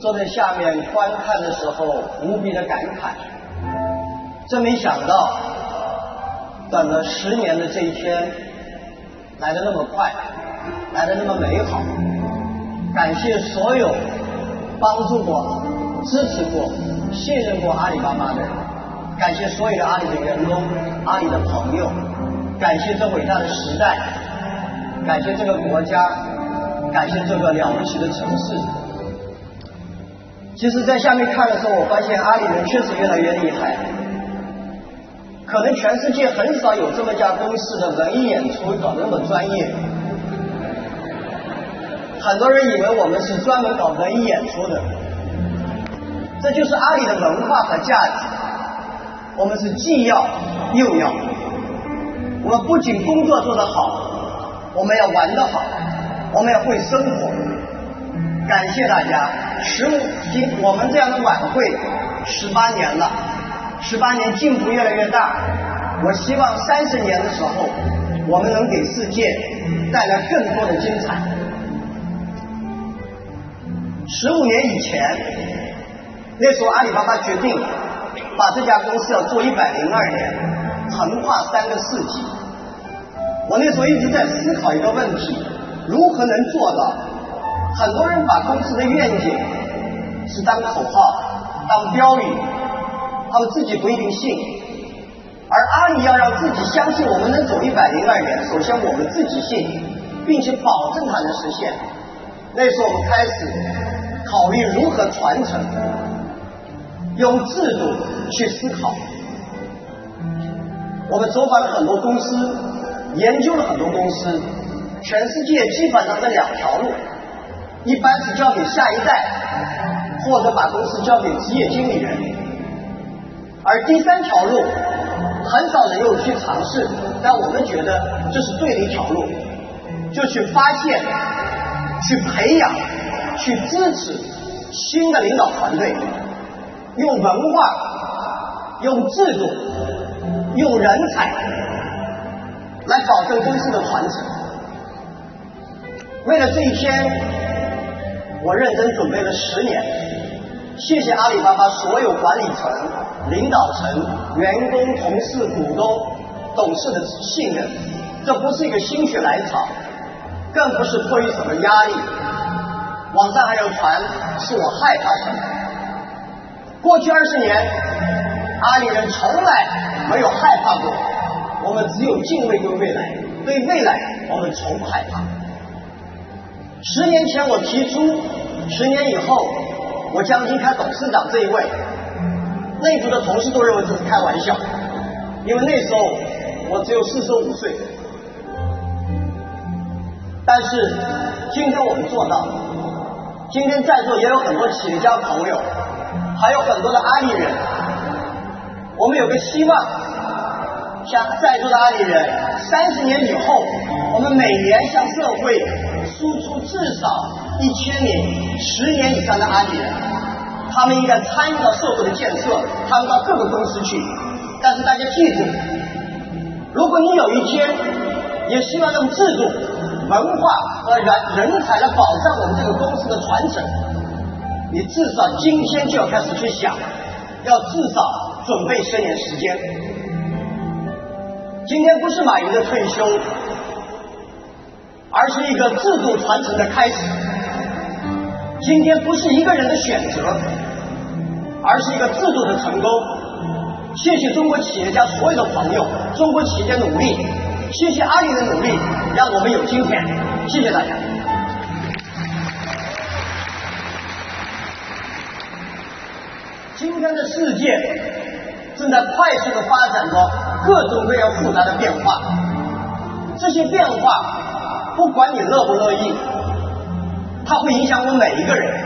坐在下面观看的时候无比的感慨，真没想到等了10年的这一天来得那么快，来得那么美好。感谢所有帮助过、支持过、信任过阿里巴巴的人，感谢所有的阿里的员工、阿里的朋友，感谢这伟大的时代，感谢这个国家，感谢这个了不起的城市。其实在下面看的时候，我发现阿里人确实越来越厉害，可能全世界很少有这么家公司的文艺演出搞得那么专业。很多人以为我们是专门搞文艺演出的，这就是阿里的文化和价值。我们是既要又要，我们不仅工作做得好，我们要玩得好，我们要会生活。感谢大家我们这样的晚会18年了，18年进步越来越大。我希望30年的时候，我们能给世界带来更多的精彩。15年以前，那时候阿里巴巴决定把这家公司要做102年，横跨3个世纪。我那时候一直在思考一个问题，如何能做到？很多人把公司的愿景是当口号、当标语，他们自己不一定信。而阿里要让自己相信我们能走102年，首先我们自己信，并且保证它能实现。那时候我们开始考虑如何传承，用制度去思考。我们走访了很多公司，研究了很多公司，全世界基本上是2条路，一般是交给下一代，或者把公司交给职业经理人。而第3条路很少人有去尝试，但我们觉得这是对的一条路，就去发现、去培养、去支持新的领导团队，用文化、用制度、用人才来保证公司的传承。为了这一天，我认真准备了10年。谢谢阿里巴巴所有管理层、领导层、员工、同事、股东、董事的信任。这不是一个心血来潮，更不是迫于什么压力。网上还有传是我害怕什么。过去20年，阿里人从来没有害怕过，我们只有敬畏对未来，对未来我们从不害怕。10年前我提出，10年以后我将离开董事长这一位，内部的同事都认为这是开玩笑，因为那时候我只有45岁。但是今天我们做到了，今天在座也有很多企业家朋友，还有很多的阿里人。我们有个希望，像在座的阿里人，30年以后，我们每年向社会输出至少1000名10年以上的阿里人，他们应该参与到社会的建设，他们到各个公司去。但是大家记住，如果你有一天也希望用制度、文化和人才来保障我们这个公司的传承，你至少今天就要开始去想，要至少准备10年时间。今天不是马云的退休，而是一个制度传承的开始。今天不是一个人的选择，而是一个制度的成功。谢谢中国企业家所有的朋友，中国企业家努力，谢谢阿里的努力，让我们有今天。谢谢大家。今天的世界正在快速的发展着各种各样复杂的变化，这些变化不管你乐不乐意，它会影响我们每一个人。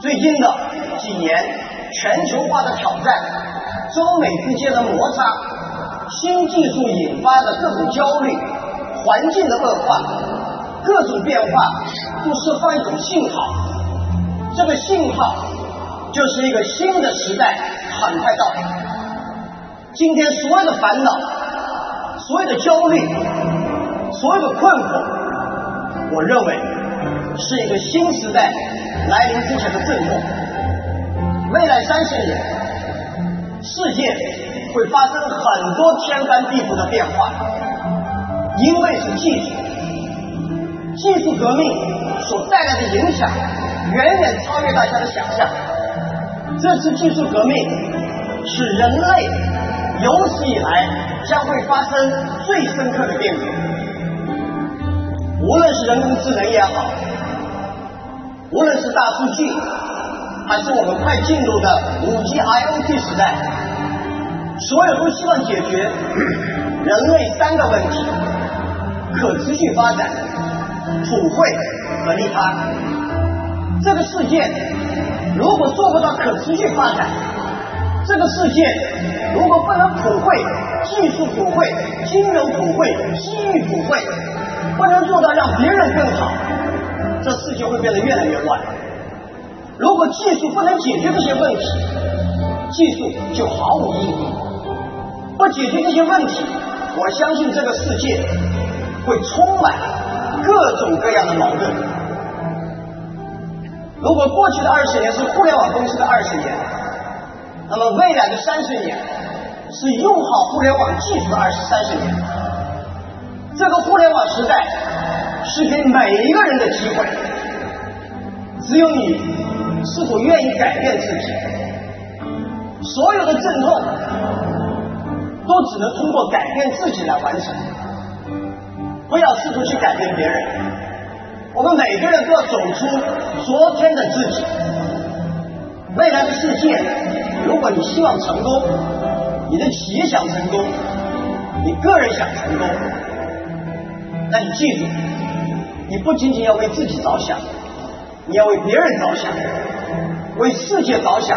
最近的几年，全球化的挑战，中美之间的摩擦，新技术引发的各种焦虑，环境的恶化，各种变化都释放一种信号，这个信号就是一个新的时代很快到来。今天所有的烦恼，所有的焦虑，所有的困惑，我认为是一个新时代来临之前的震动。未来30年，世界会发生很多天翻地覆的变化，因为是技术革命所带来的影响远远超越大家的想象。这次技术革命是人类有史以来将会发生最深刻的变革。无论是人工智能也好，无论是大数据，还是我们快进入的5G IoT 时代，所有都希望解决人类3个问题：可持续发展、普惠和利他。这个世界如果做不到可持续发展，这个世界如果不能普惠、技术普惠、金融普惠、机遇普惠，不能做到让别人更好，这世界会变得越来越乱。如果技术不能解决这些问题，技术就毫无意义。不解决这些问题，我相信这个世界会充满各种各样的矛盾。如果过去的20年是互联网公司的20年，那么未来的30年是用好互联网技术的30年。这个互联网时代是给每一个人的机会，只有你是否愿意改变自己。所有的阵痛都只能通过改变自己来完成，不要试图去改变别人。我们每个人都要走出昨天的自己。未来的世界，如果你希望成功，你的企业想成功，你个人想成功，那你记住，你不仅仅要为自己着想，你要为别人着想，为世界着想，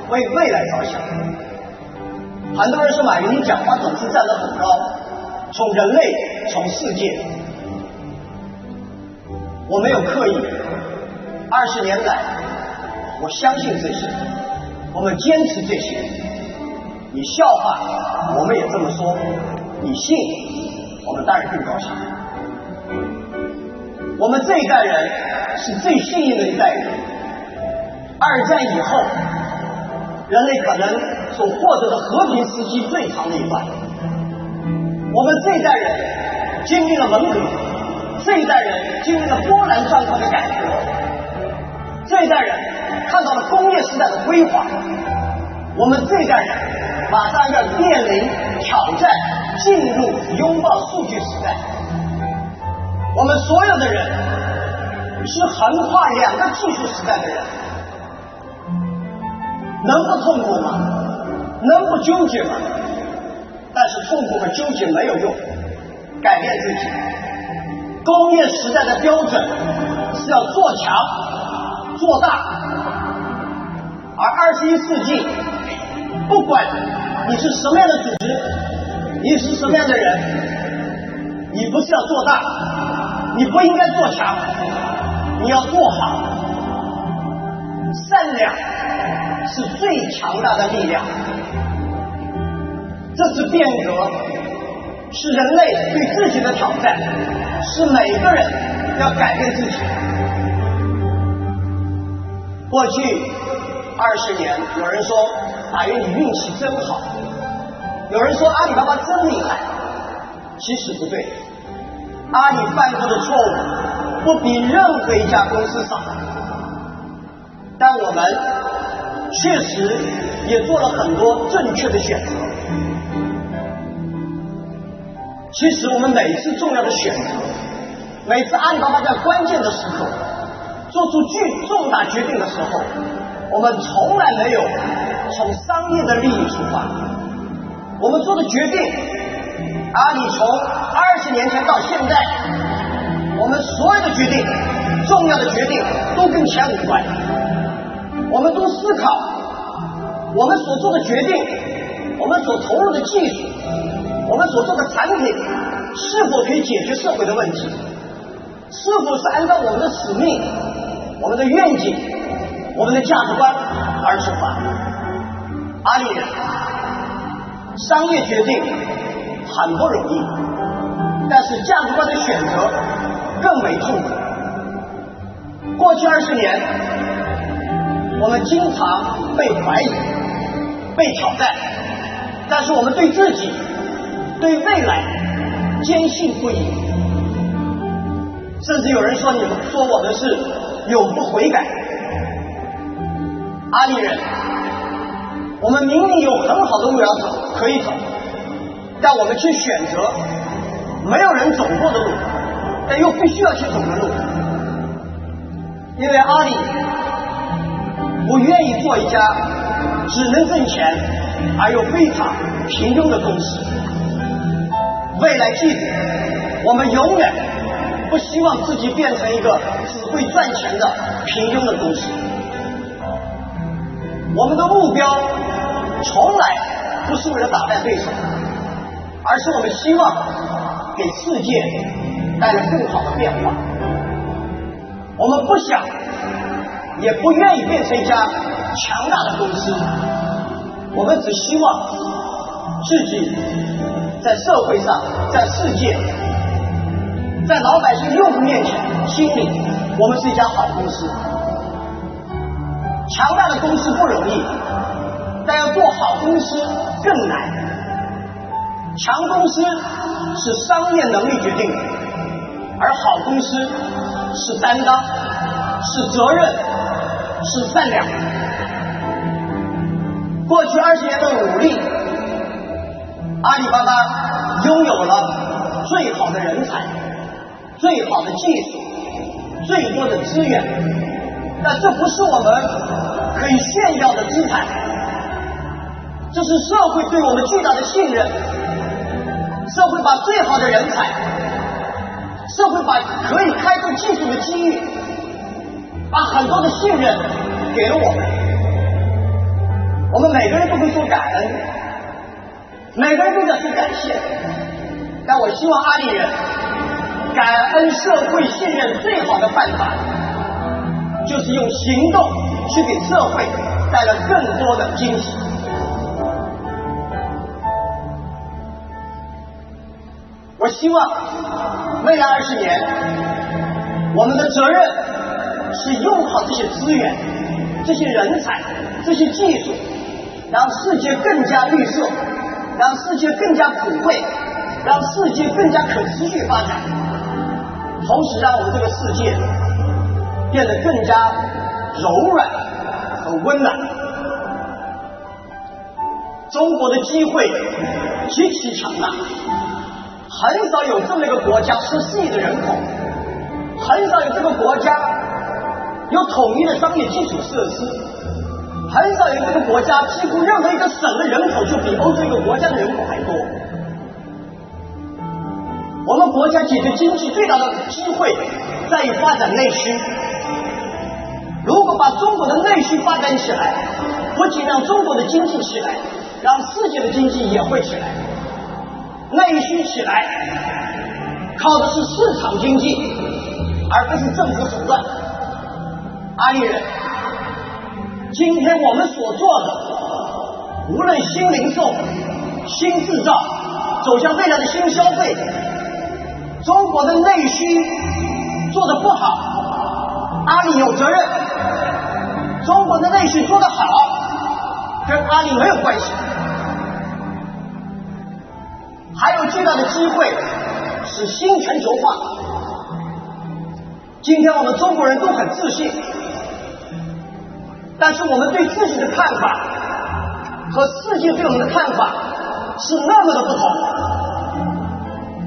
为未来着想。很多人说马云你讲话总是站得很高，从人类，从世界。我没有刻意，20年来我相信这些，我们坚持这些。你笑话我们也这么说，你信我们当然更高兴。我们这一代人是最幸运的一代人。2战以后，人类可能所获得的和平时期最长的一段。我们这一代人经历了文革，这一代人经历了波澜壮阔的改革，这一代人看到了工业时代的辉煌。我们这一代人马上要面临挑战，进入拥抱数据时代。我们所有的人是横跨2个技术时代的人，能不痛苦吗？能不纠结吗？但是痛苦和纠结没有用，改变自己。工业时代的标准是要做强做大，而21世纪，不管你是什么样的组织，你是什么样的人，你不是要做大，你不应该做强，你要做好。善良是最强大的力量。这次变革是人类对自己的挑战，是每个人要改变自己。过去20年，有人说马云你运气真好，有人说阿里巴巴真厉害，其实不对。阿里犯过的错误不比任何一家公司少，但我们确实也做了很多正确的选择。其实我们每次重要的选择，每次阿里巴巴在关键的时刻做出重大决定的时候，我们从来没有从商业的利益出发。我们做的决定，阿里从20年前到现在，我们所有的决定，重要的决定都跟钱无关。我们都思考我们所做的决定，我们所投入的技术，我们所做的产品是否可以解决社会的问题，是否是按照我们的使命、我们的愿景、我们的价值观而出发。阿里人商业决定很不容易，但是价值观的选择更为痛苦。过去20年，我们经常被怀疑、被挑战，但是我们对自己、对未来坚信不疑。甚至有人说我们是永不悔改。阿里人，我们明明有很好的路要走，可以走，但我们却选择没有人走过的路，但又必须要去走的路。因为阿里不愿意做一家只能挣钱而又非常平庸的公司。未来记住，我们永远不希望自己变成一个只会赚钱的平庸的公司。我们的目标从来不是为了打败对手，而是我们希望给世界带来更好的变化。我们不想也不愿意变成一家强大的公司，我们只希望自己在社会上、在世界、在老百姓用户面前心里，我们是一家好公司。强大的公司不容易，但要做好公司更难。强公司是商业能力决定的，而好公司是担当、是责任、是善良。过去20年的努力，阿里巴巴拥有了最好的人才、最好的技术、最多的资源，但这不是我们可以炫耀的资产，这是社会对我们巨大的信任。社会把最好的人才，社会把可以开拓技术的机遇，把很多的信任给了我们。我们每个人都会说感恩，每个人都在说感谢，但我希望阿里人感恩社会信任最好的办法，就是用行动去给社会带来更多的惊喜。我希望未来20年，我们的责任是用好这些资源、这些人才、这些技术，让世界更加绿色，让世界更加普惠，让世界更加可持续发展，同时让我们这个世界变得更加柔软和温暖。中国的机会极其强大，很少有这么一个国家14亿的人口，很少有这个国家有统一的商业基础设施，很少有这个国家几乎任何一个省的人口就比欧洲一个国家的人口还多。我们国家解决经济最大的机会在于发展内需。如果把中国的内需发展起来，不仅让中国的经济起来，让世界的经济也会起来。内需起来靠的是市场经济，而不是政府手段。阿里人，今天我们所做的，无论新零售、新制造，走向未来的新消费，中国的内需做得不好，阿里有责任；中国的内需做得好，跟阿里没有关系。还有巨大的机会是新全球化。今天我们中国人都很自信，但是我们对自己的看法和世界对我们的看法是那么的不同。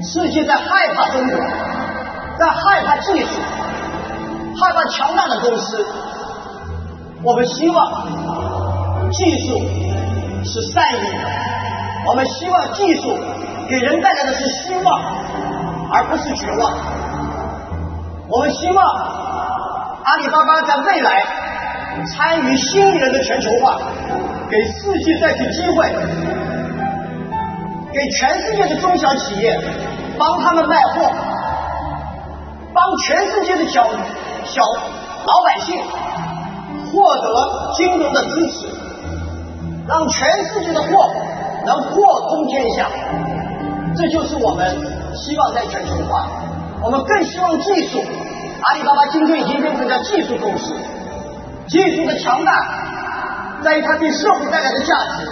世界在害怕中国，在害怕技术，害怕强大的公司。我们希望技术是善意的，我们希望技术给人带来的是希望，而不是绝望。我们希望阿里巴巴在未来参与新一轮的全球化，给世界带去机会，给全世界的中小企业帮他们卖货，帮全世界的小老百姓获得金融的支持，让全世界的货能货通天下。这就是我们希望在全球化。我们更希望技术阿里巴巴今天已经变成了技术公司，技术的强大在于它对社会带来的价值，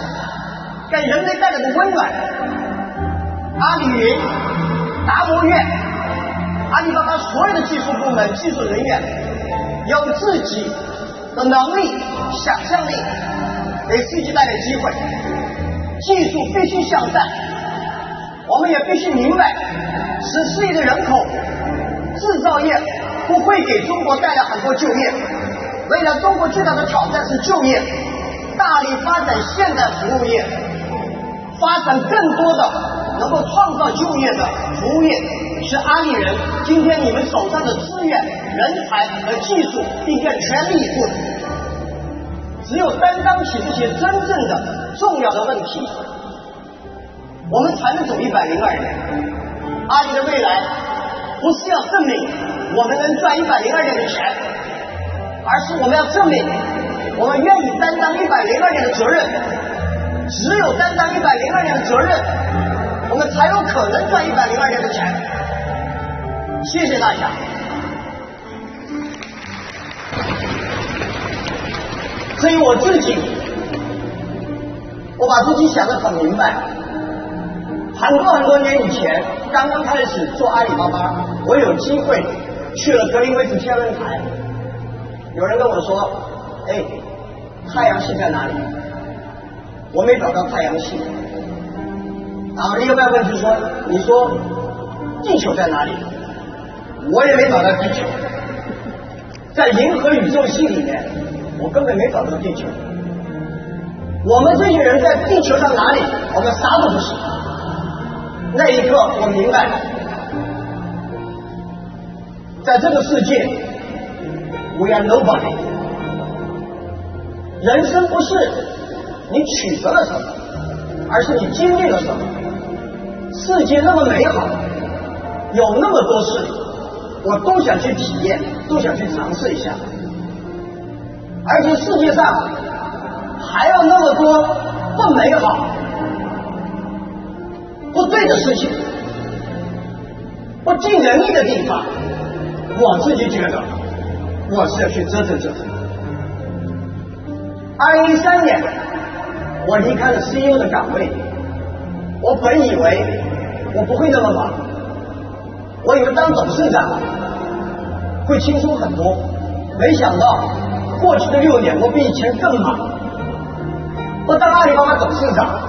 给人类带来的温暖。阿里云、达摩院、阿里巴巴所有的技术部门、技术人员有自己的能力、想象力，给世界带来机会。技术必须向善，我们也必须明白，14亿的人口，制造业不会给中国带来很多就业。未来中国最大的挑战是就业，大力发展现代服务业，发展更多的能够创造就业的服务业，是阿里人今天你们手上的资源、人才和技术应该全力以赴。只有担当起这些真正的重要的问题，我们才能走102年。阿里的未来不是要证明我们能赚102年的钱，而是我们要证明我们愿意担当102年的责任。只有担当102年的责任，我们才有可能赚102年的钱。谢谢大家。至于我自己，我把自己想得很明白。很多年以前，刚刚开始做阿里巴巴，我有机会去了格林威治天文台。有人跟我说：“哎，太阳系在哪里？”我没找到太阳系。然后另外一个问题说：“你说地球在哪里？”我也没找到地球。在银河宇宙系里面，我根本没找到地球。我们这些人在地球上哪里？我们啥都不是。那一刻我明白，在这个世界 we are nobody。 人生不是你取得了什么，而是你经历了什么。世界那么美好，有那么多事我都想去体验，都想去尝试一下。而且世界上还有那么多不美好、不对的事情、不尽人意的地方，我自己觉得我是要去折腾折腾。2013年我离开了 CEO 的岗位，我本以为我不会那么忙，我以为当董事长会轻松很多，没想到过去的6年我比以前更忙。我当阿里巴巴董事长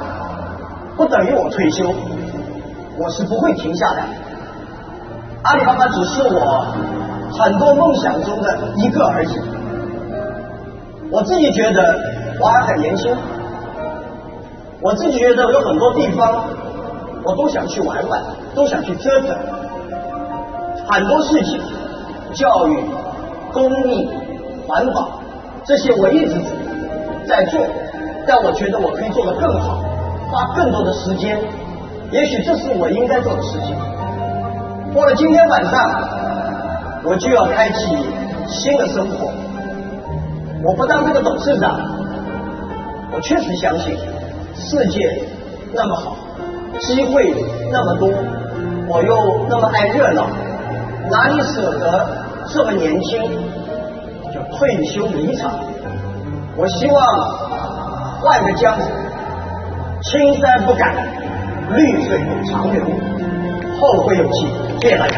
不等于我退休，我是不会停下来。阿里巴巴只是我很多梦想中的一个而已。我自己觉得我还很年轻，我自己觉得有很多地方我都想去玩玩，都想去折腾。很多事情，教育、公益、环保，这些我一直在做，但我觉得我可以做得更好，花更多的时间，也许这是我应该做的事情。过了今天晚上，我就要开启新的生活。我不当这个董事长，我确实相信世界那么好，机会那么多，我又那么爱热闹，哪里舍得这么年轻就退休离场？我希望换个江湖，青山不改，绿水长流，后会有期。谢谢大家。